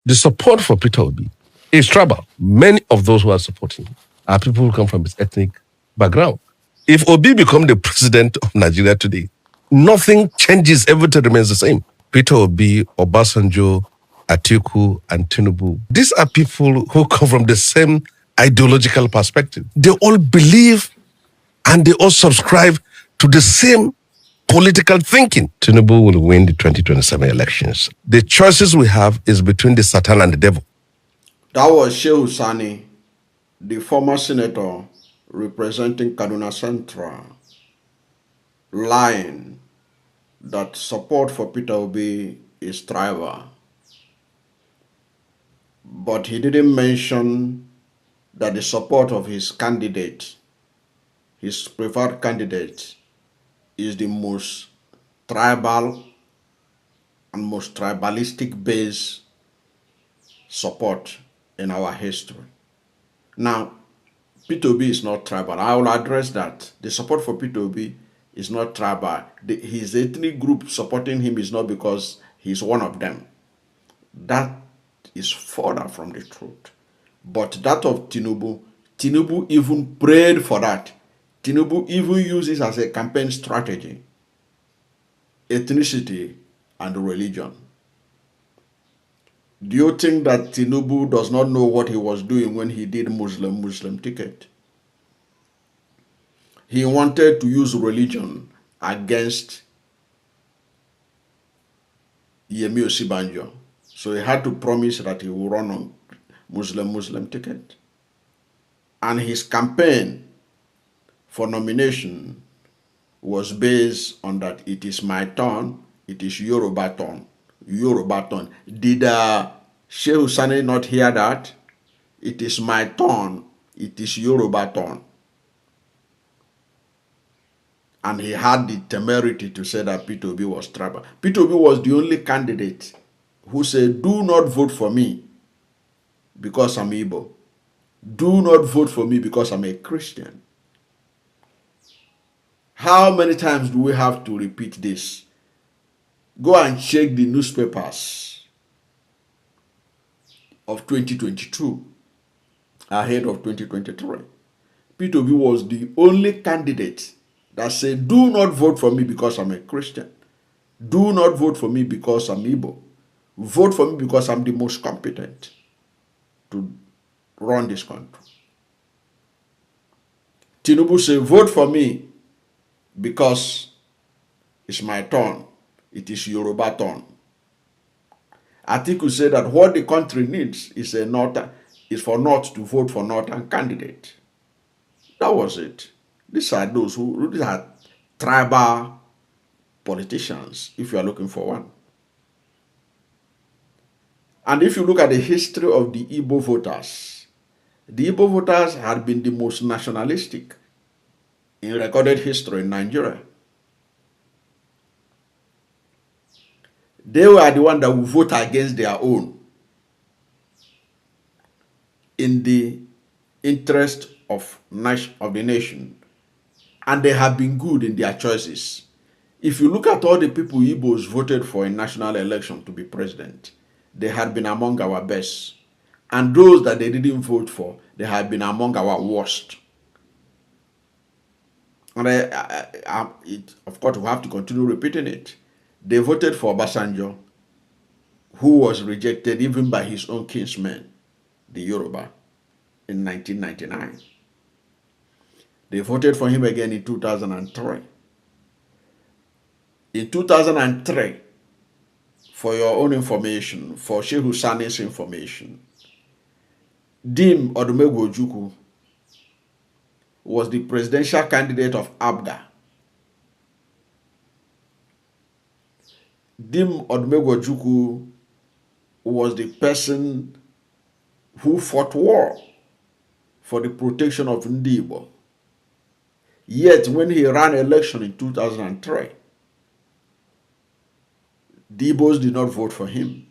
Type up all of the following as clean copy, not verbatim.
The support for Peter Obi is tribal. Many of those who are supporting him are people who come from his ethnic background. If Obi become the president of Nigeria today, nothing changes, everything remains the same. Peter Obi, Obasanjo, Atiku, and Tinubu, these are people who come from the same ideological perspective. They all believe and they all subscribe to the same political thinking. Tinubu will win the 2027 elections. The choices we have is between the Satan and the devil. That was Shehu Sani, the former senator representing Kaduna Central, lying that support for Peter Obi is tribal. But he didn't mention that the support of his candidate, his preferred candidate, is the most tribal and most tribalistic based support in our history. Now, Peter Obi is not tribal. I will address that. The support for Peter Obi is not tribal. His ethnic group supporting him is not because he's one of them. That is further from the truth. But that of Tinubu, Tinubu even prayed for that. Tinubu even uses as a campaign strategy ethnicity and religion. Do you think that Tinubu does not know what he was doing when he did Muslim ticket? He wanted to use religion against Yemi Osibanjo. So he had to promise that he will run on Muslim ticket. And his campaign for nomination was based on that it is my turn, it is Yoruba turn. Yoruba turn. Did Shehu Sani not hear that? It is my turn, it is Yoruba turn. And he had the temerity to say that Peter Obi was tribal. Peter Obi was the only candidate who said, do not vote for me because I'm Igbo. Do not vote for me because I'm a Christian. How many times do we have to repeat this? Go and check the newspapers of 2022 ahead of 2023. Peter Obi was the only candidate that said, do not vote for me because I'm a Christian. Do not vote for me because I'm Igbo. Vote for me because I'm the most competent to run this country. Tinubu said, vote for me because it's my turn. It is Yoruba turn. Atiku said that what the country needs is for North to vote for Northern candidate. That was it. These are tribal politicians, if you are looking for one. And if you look at the history of the Igbo voters had been the most nationalistic in recorded history in Nigeria. They were the one that would vote against their own in the interest of the nation. And they have been good in their choices. If you look at all the people Igbos voted for in national election to be president, they had been among our best. And those that they didn't vote for, they had been among our worst. And of course, we have to continue repeating it. They voted for Obasanjo, who was rejected even by his own kinsmen, the Yoruba, in 1999. They voted for him again in 2003. In 2003, for your own information, for Shehu Sani's information, Dim Odumegwu Ojukwu was the presidential candidate of ABGA. Dim Odumegwu Ojukwu was the person who fought war for the protection of Ndi Igbo. Yet, when he ran election in 2003, the Igbos did not vote for him.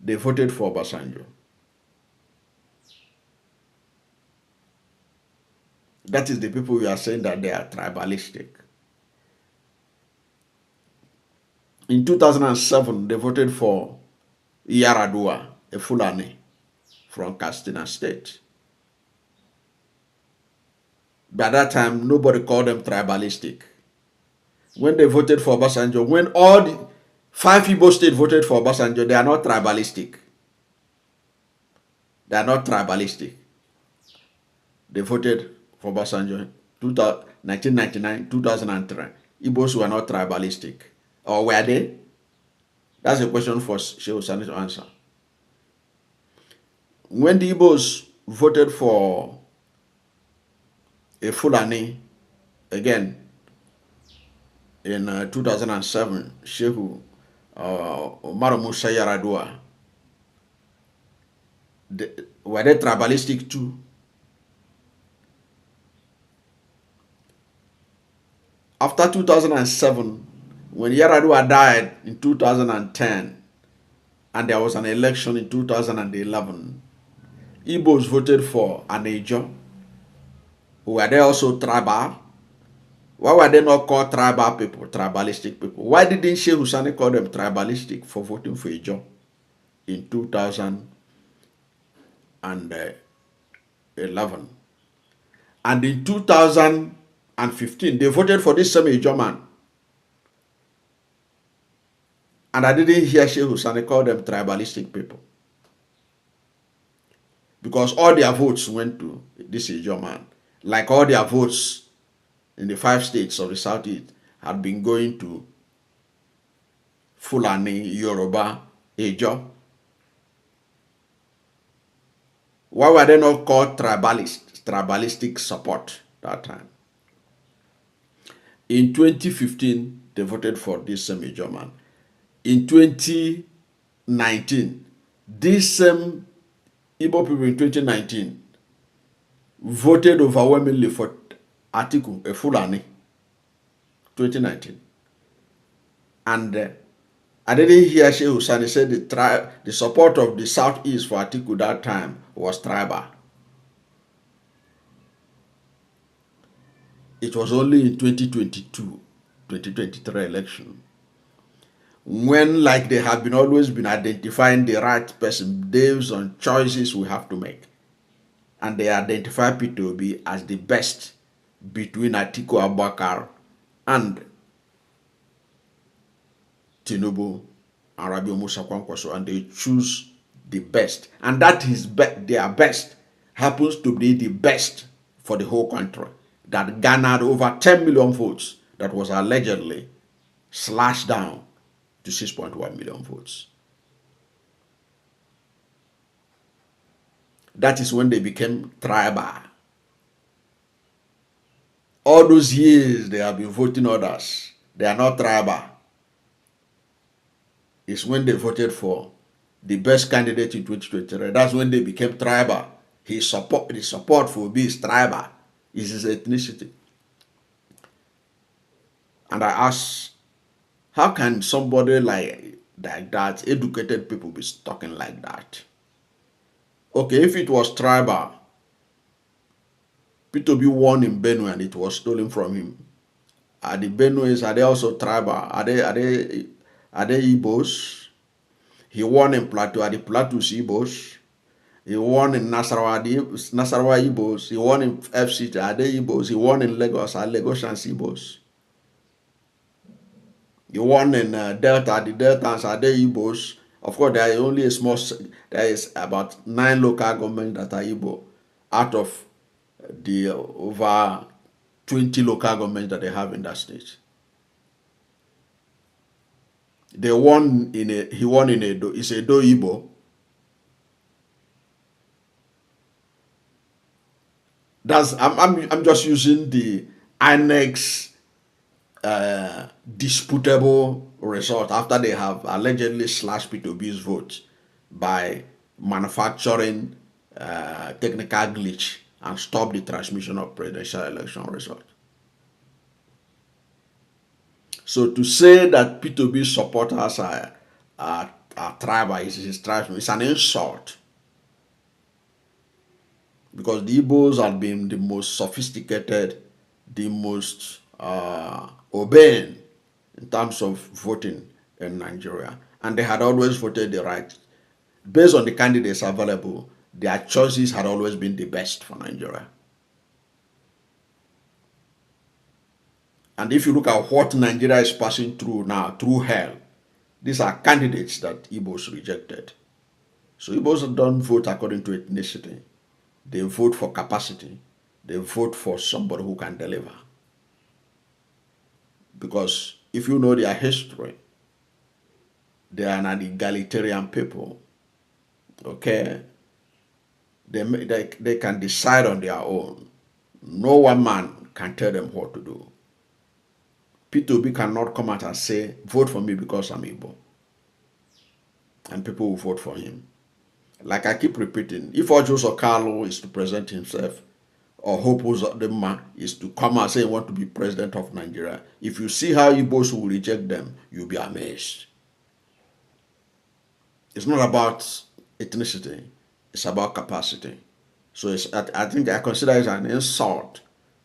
They voted for Obasanjo. That is the people we are saying that they are tribalistic. In 2007, they voted for Yaradua, a Fulani from Katsina State. By that time, nobody called them tribalistic. When they voted for Obasanjo, when all the 5 Igbo states voted for Obasanjo, they are not tribalistic. They are not tribalistic. They voted for Obasanjo 1999, 2003. Igbos were not tribalistic. Or were they? That's a question for Shehu Sani to answer. When the Igbos voted for a Fulani, again, in 2007, Shehu Omar Musa Yaradua, were they tribalistic too? After 2007, when Yaradua died in 2010, and there was an election in 2011, Igbos voted for Anejo. Were they also tribal? Why were they not called tribal people, tribalistic people? Why didn't Shehu Sani call them tribalistic for voting for Ijo in 2011? And in 2015, they voted for this same Ijo man. And I didn't hear Shehu Sani call them tribalistic people. Because all their votes went to this Ijo man. Like all their votes in the 5 states of the Southeast had been going to Fulani, Yoruba, Ijo. Why were they not called tribalistic support that time? In 2015, they voted for this same Ijo man. In 2019, this same Igbo people in 2019 voted overwhelmingly for Atiku, a Fulani, 2019. And I didn't hear Shehu Sani say the support of the Southeast for Atiku that time was tribal. It was only in 2023 election, when, like they have been always been identifying the right person based on choices we have to make. And they identify Peter Obi as the best between Atiku Abubakar and Tinubu and Rabiu Musa Kwankwaso, and they choose the best. And that is their best happens to be the best for the whole country, that garnered over 10 million votes, that was allegedly slashed down to 6.1 million votes. That is when they became tribal. All those years they have been voting others, they are not tribal. It's when they voted for the best candidate in 2023. That's when they became tribal. The support for Obi is tribal, is his ethnicity. And I ask, how can somebody like that, educated people, be talking like that? Okay, if it was tribal, Peter Obi won in Benue and it was stolen from him. Are the Benues, are they also tribal? Are they Igbos? He won in Plateau, are the Plateaus Igbos? He won in Nasarawa, Nasarawa Igbos. He won in FCT, are they Igbos? He won in Lagos, are Lagosians Igbos? He won in Delta, the Deltans, are they Igbos? Of course, there is only a small, there is about 9 local governments that are Igbo out of the over 20 local governments that they have in that state. He won in Edo. Is Edo Igbo? I'm just using the annex disputable result after they have allegedly slashed P2B's vote by manufacturing technical glitch and stop the transmission of presidential election result. So to say that P2B supporters are tribal is an insult. Because the Igbos have been the most sophisticated, the most obeying in terms of voting in Nigeria. And they had always voted the right based on the candidates available, their choices had always been the best for Nigeria. And if you look at what Nigeria is passing through now, through hell, these are candidates that Igbos rejected. So Igbos don't vote according to ethnicity. They vote for capacity. They vote for somebody who can deliver. Because if you know their history, they are an egalitarian people. Okay? They can decide on their own. No one man can tell them what to do. Peter Obi cannot come out and say, vote for me because I'm Igbo. And people will vote for him. Like I keep repeating, if Ojo Sokalo is to present himself, or Hope Uzodinma is to come and say he wants to be president of Nigeria, if you see how Igbos will reject them, you'll be amazed. It's not about ethnicity, it's about capacity. So I think I consider it an insult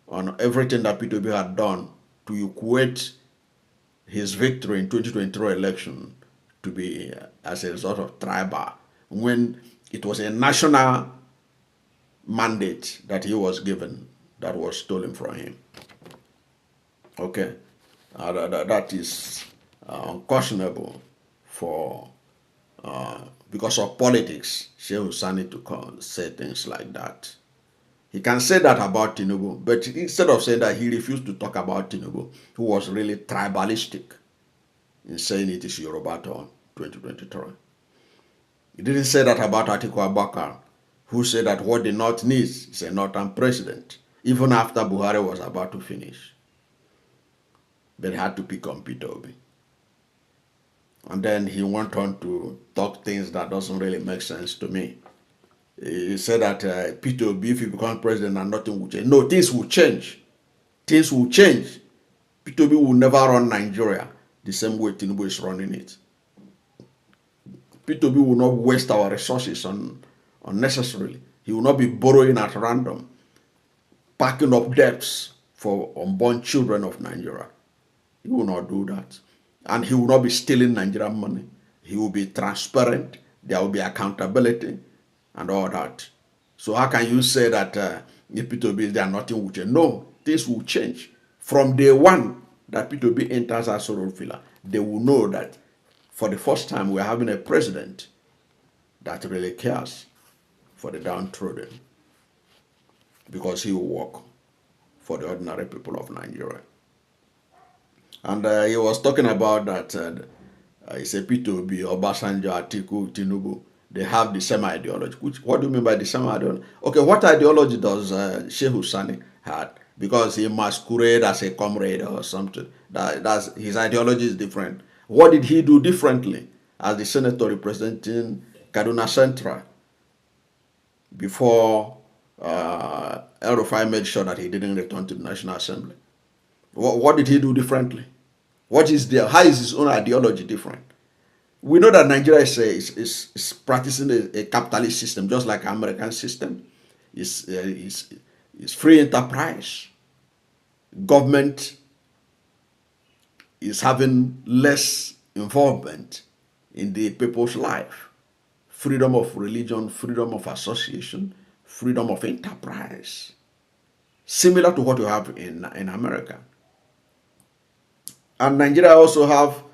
on everything that Peter Obi had done to equate his victory in 2023 election to be as a result of tribal, when it was a national mandate that he was given that was stolen from him. Okay, that is unconscionable for because of politics. Shehu Sani to say things like that. He can say that about Tinubu, but instead of saying that, he refused to talk about Tinubu, who was really tribalistic in saying it is Yoruba turn 2023. He didn't say that about Atiku Abubakar, who said that what the North needs is a Northern president, even after Buhari was about to finish. But he had to pick on Peter Obi. And then he went on to talk things that doesn't really make sense to me. He said that Peter Obi, if he becomes president, and nothing will change. No, things will change. Things will change. Peter Obi will never run Nigeria the same way Tinubu is running it. Peter Obi will not waste our resources unnecessarily. He will not be borrowing at random, packing up debts for unborn children of Nigeria. He will not do that. And he will not be stealing Nigerian money. He will be transparent. There will be accountability and all that. So how can you say that if Peter Obi is there, nothing will change? No, things will change. From day one that Peter Obi enters as Sorofila, they will know that for the first time we're having a president that really cares for the downtrodden, because he will work for the ordinary people of Nigeria. And he was talking about that, he said Peter Obi, Obasanjo, Atiku, Tinubu, they have the same ideology. What do you mean by the same ideology? Okay, what ideology does Shehu Sani have? Because he masquerade as a comrade or something. That's his ideology is different. What did he do differently as the senator representing Kaduna Central before El Rufai made sure that he didn't return to the National Assembly? What did he do differently? What is there? How is his own ideology different? We know that Nigeria is practicing a capitalist system, just like American system. It's free enterprise. Government is having less involvement in the people's life. Freedom of religion, freedom of association, freedom of enterprise. Similar to what you have in America. And Nigeria also have,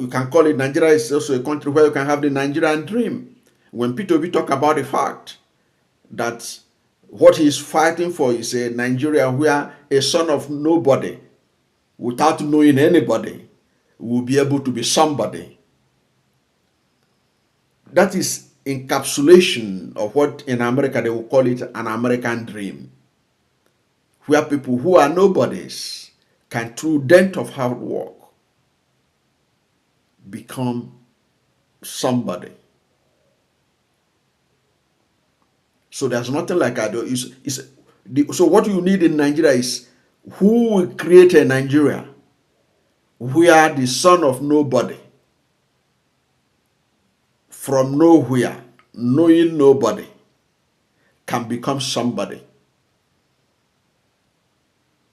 you can call it, Nigeria is also a country where you can have the Nigerian dream. When Peter Obi talk about the fact that what he's fighting for is a Nigeria where a son of nobody, without knowing anybody, will be able to be somebody. That is encapsulation of what in America they will call it an American dream, where people who are nobodies can, through dint of hard work, become somebody. So there's nothing like that. So what you need in Nigeria is who will create a Nigeria where the son of nobody, from nowhere, knowing nobody, can become somebody.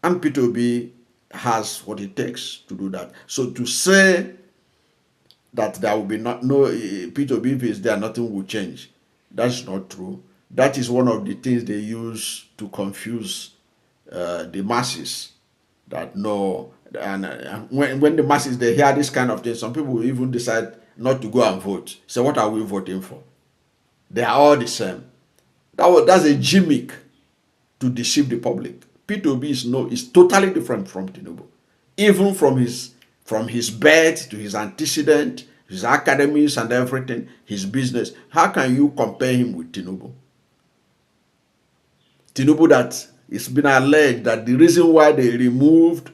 And Peter Obi has what it takes to do that. So to say that there will be no Peter Obi is there, nothing will change. That's not true. That is one of the things they use to confuse the masses. That no, and when the masses they hear this kind of thing, some people will even decide not to go and vote. So what are we voting for? They are all the same. That's a gimmick to deceive the public. Peter Obi is totally different from Tinubu, even from his birth to his antecedent, his academies and everything, his business. How can you compare him with Tinubu? Tinubu, that it's been alleged that the reason why they removed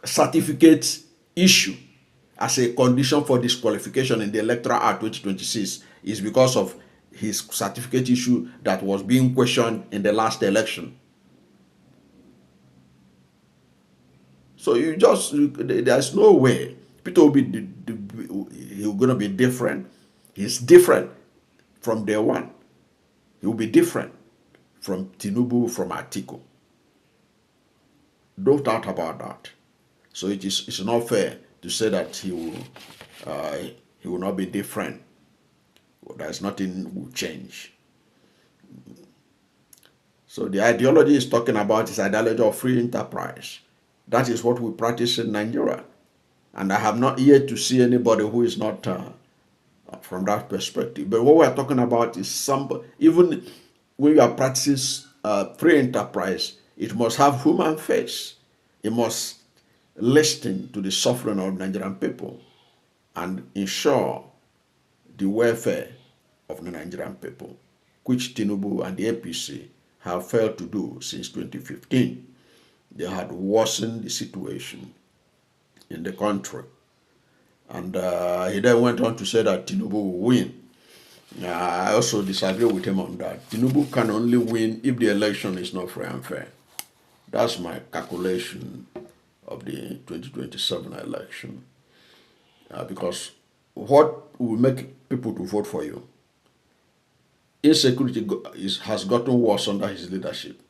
certificate issue as a condition for disqualification in the Electoral Act 2026 is because of his certificate issue that was being questioned in the last election. So there's no way Peter will be, he's going to be different. He's different from day one. He will be different from Tinubu, from Atiku. No doubt about that. So it's not fair to say that he will not be different. There's nothing will change. So the ideology is talking about is ideology of free enterprise. That is what we practice in Nigeria. And I have not yet to see anybody who is not from that perspective. But what we're talking about is even when you are practicing free enterprise, it must have human face. It must listen to the suffering of Nigerian people and ensure the welfare of the Nigerian people, which Tinubu and the APC have failed to do since 2015. They had worsened the situation in the country. And he then went on to say that Tinubu will win. I also disagree with him on that. Tinubu can only win if the election is not free and fair. That's my calculation of the 2027 election. Because what will make people to vote for you? Insecurity has gotten worse under his leadership.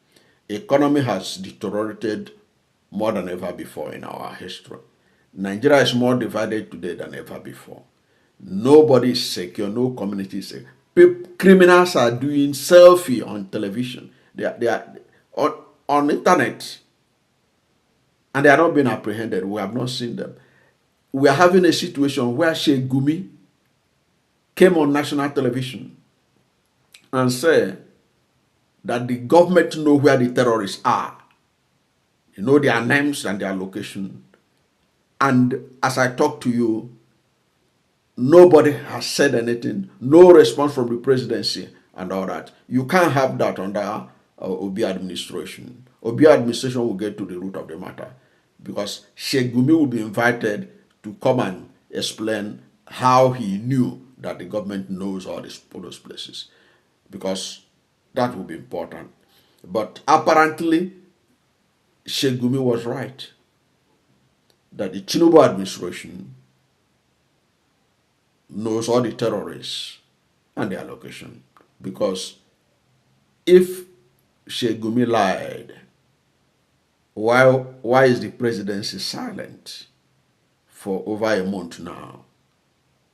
Economy has deteriorated more than ever before in our history. Nigeria is more divided today than ever before. Nobody is secure, no community is secure. Criminals are doing selfie on television. They are on internet. And they are not being apprehended. We have not seen them. We are having a situation where Sheikh Gumi came on national television and said that the government know where the terrorists are. You know their names and their location. And as I talk to you, nobody has said anything, no response from the presidency and all that. You can't have that under Obi administration. Obi administration will get to the root of the matter because Sheikh Gumi will be invited to come and explain how he knew that the government knows all those places, because that will be important. But apparently, Sheikh Gumi was right that the Tinubu administration knows all the terrorists and their location. Because if Sheikh Gumi lied, why is the presidency silent for over a month now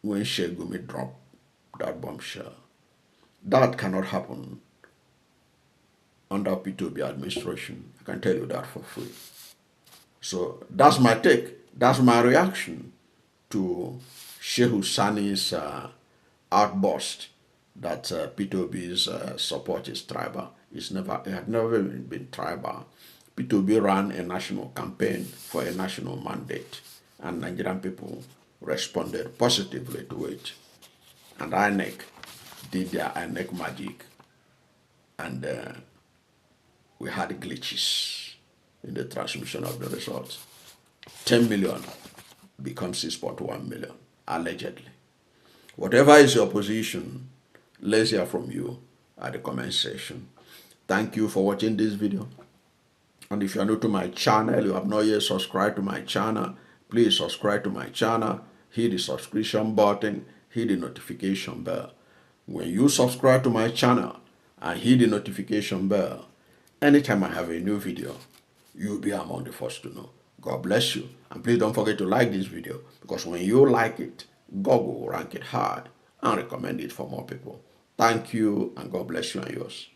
when Sheikh Gumi dropped that bombshell? That cannot happen under Peter Obi administration. I can tell you that for free. So that's my take. That's my reaction to Shehu Sani's outburst that Peter Obi's support is tribal. It had never been tribal. Peter Obi ran a national campaign for a national mandate, and Nigerian people responded positively to it. And INEC did their INEC magic, and we had glitches in the transmission of the results. 10 million becomes 6.1 million, allegedly. Whatever is your position, let's hear from you at the comment section. Thank you for watching this video. And if you are new to my channel, you have not yet subscribed to my channel, please subscribe to my channel, hit the subscription button, hit the notification bell. When you subscribe to my channel and hit the notification bell, anytime I have a new video, you'll be among the first to know. God bless you. And please don't forget to like this video, because when you like it, Google will rank it high and recommend it for more people. Thank you, and God bless you and yours.